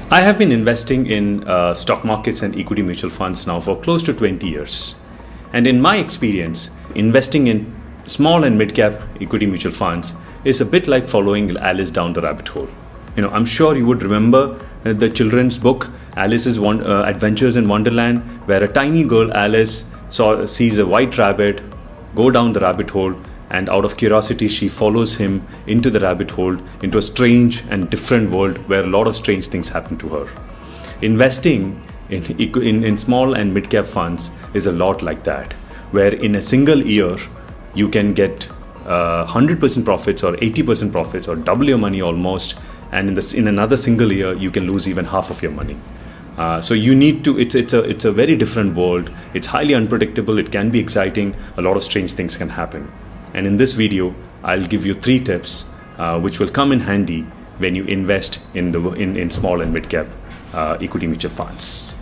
I have been investing in stock markets and equity mutual funds now for close to 20 years. And in my experience, investing in small and mid-cap equity mutual funds is a bit like following Alice down the rabbit hole. I'm sure you would remember the children's book, Alice's Adventures in Wonderland, where a tiny girl, Alice, sees a white rabbit, go down the rabbit hole, and out of curiosity, she follows him into the rabbit hole, into a strange and different world where a lot of strange things happen to her. Investing in small and mid-cap funds is a lot like that, where in a single year, you can get 100% profits or 80% profits or double your money almost, and in another single year, you can lose even half of your money. So you need to, it's a very different world. It's highly unpredictable. It can be exciting. A lot of strange things can happen. And in this video, I'll give you 3 tips which will come in handy when you invest in small and mid-cap equity mutual funds.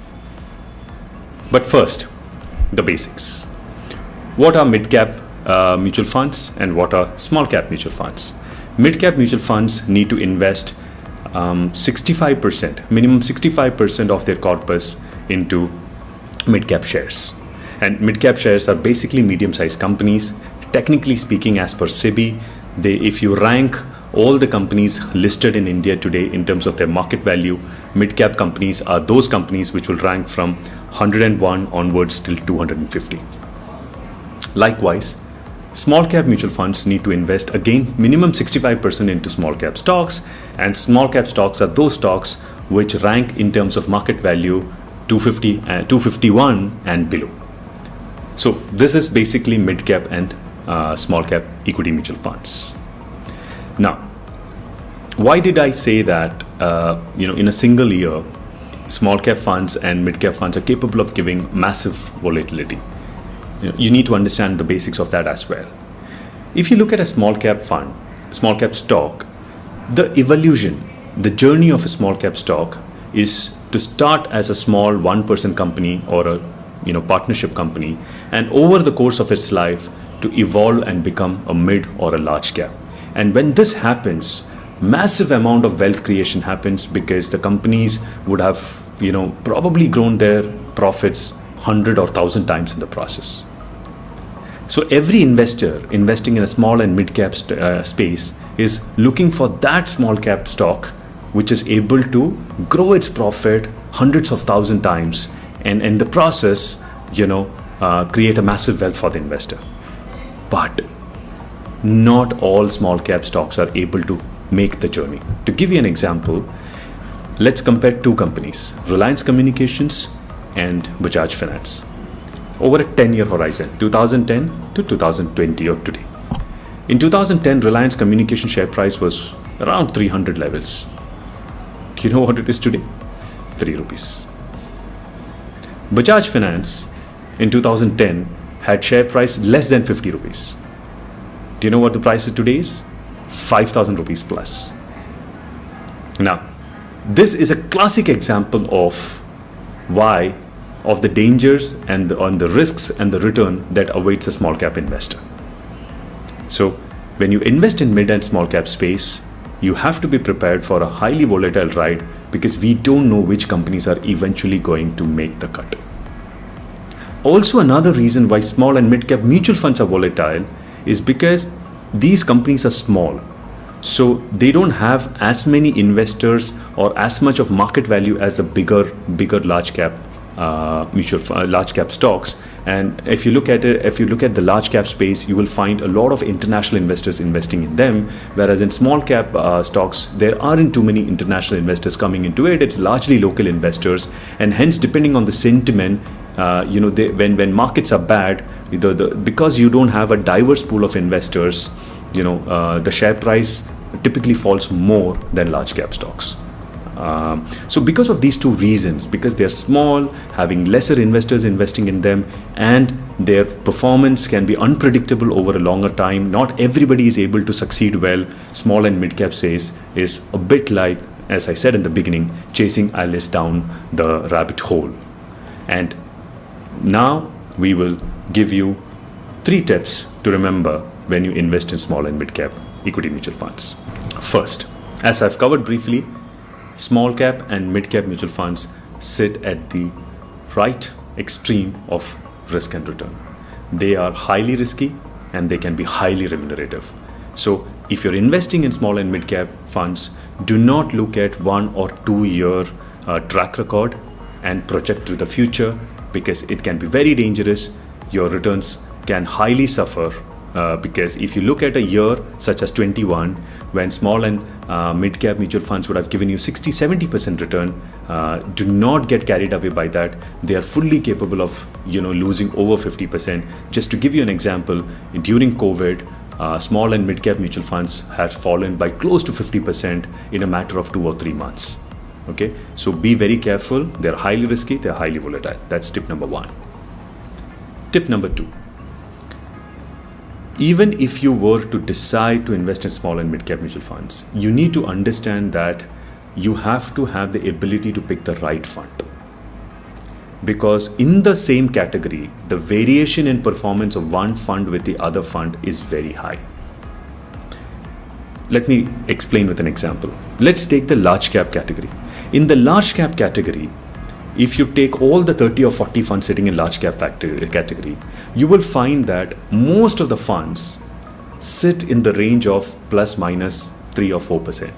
But first, the basics. What are mid-cap mutual funds and what are small-cap mutual funds? Mid-cap mutual funds need to invest 65%, minimum 65% of their corpus into mid-cap shares. And mid-cap shares are basically medium-sized companies. Technically speaking, as per SEBI, if you rank all the companies listed in India today in terms of their market value, mid-cap companies are those companies which will rank from 101 onwards till 250. Likewise, small-cap mutual funds need to invest again minimum 65% into small-cap stocks, and small-cap stocks are those stocks which rank in terms of market value 251 and below. So this is basically mid-cap and small-cap equity mutual funds. Now, why did I say that in a single year, small-cap funds and mid-cap funds are capable of giving massive volatility? You need to understand the basics of that as well. If you look at a small-cap fund, small-cap stock, the evolution, the journey of a small-cap stock is to start as a small 1% company or a partnership company, and over the course of its life to evolve and become a mid or a large cap. And when this happens, massive amount of wealth creation happens because the companies would have probably grown their profits 100 or 1,000 times in the process. So every investor investing in a small and mid-cap space is looking for that small cap stock which is able to grow its profit hundreds of 1,000 times, and in the process create a massive wealth for the investor. But not all small cap stocks are able to make the journey. To give you an example, let's compare 2 companies, Reliance Communications and Bajaj Finance, over a 10-year horizon, 2010 to 2020 or today. In 2010, Reliance Communications share price was around 300 levels. Do you know what it is today? 3 rupees. Bajaj Finance in 2010 had share price less than 50 rupees. Do you know what the price is today is? 5,000 rupees plus. Now, this is a classic example of the dangers and the risks and the return that awaits a small cap investor. So when you invest in mid and small cap space, you have to be prepared for a highly volatile ride because we don't know which companies are eventually going to make the cut. Also, another reason why small and mid-cap mutual funds are volatile is because these companies are small. So they don't have as many investors or as much of market value as the bigger large cap large cap stocks. And if you look at the large cap space, you will find a lot of international investors investing in them. Whereas in small cap stocks, there aren't too many international investors coming into it. It's largely local investors, and hence, depending on the sentiment, when markets are bad, because you don't have a diverse pool of investors, the share price typically falls more than large cap stocks. So because of these 2 reasons, because they're small, having lesser investors investing in them, and their performance can be unpredictable over a longer time, not everybody is able to succeed well. Small and mid cap space is a bit like, as I said in the beginning, chasing Alice down the rabbit hole. And now we will give you 3 tips to remember when you invest in small and mid-cap equity mutual funds. First, as I've covered briefly, Small cap and mid cap mutual funds sit at the right extreme of risk and return. They are highly risky and they can be highly remunerative. So if you're investing in small and mid cap funds, do not look at 1 or 2 year track record and project to the future, because it can be very dangerous. Your returns can highly suffer because if you look at a year such as 21, when small and mid cap mutual funds would have given you 60-70% return, do not get carried away by that. They are fully capable of losing over 50%. Just to give you an example, during COVID, small and mid cap mutual funds had fallen by close to 50% in a matter of 2 or 3 months. Okay, so be very careful. They're highly risky, they're highly volatile. That's tip number 1. Tip number 2. Even if you were to decide to invest in small and mid cap mutual funds, you need to understand that you have to have the ability to pick the right fund. Because in the same category, the variation in performance of one fund with the other fund is very high. Let me explain with an example. Let's take the large cap category. In the large cap category, if you take all the 30 or 40 funds sitting in large cap category, you will find that most of the funds sit in the range of plus minus 3 or 4%,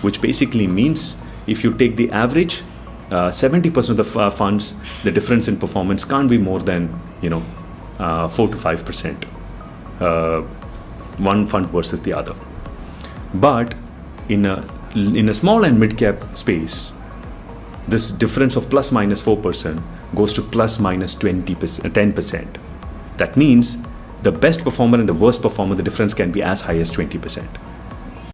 which basically means if you take the average, 70% of the funds, the difference in performance can't be more than 4 to 5%, one fund versus the other. But in a small and mid cap space, this difference of plus minus 4% goes to plus minus 10%. That means the best performer and the worst performer, the difference can be as high as 20%.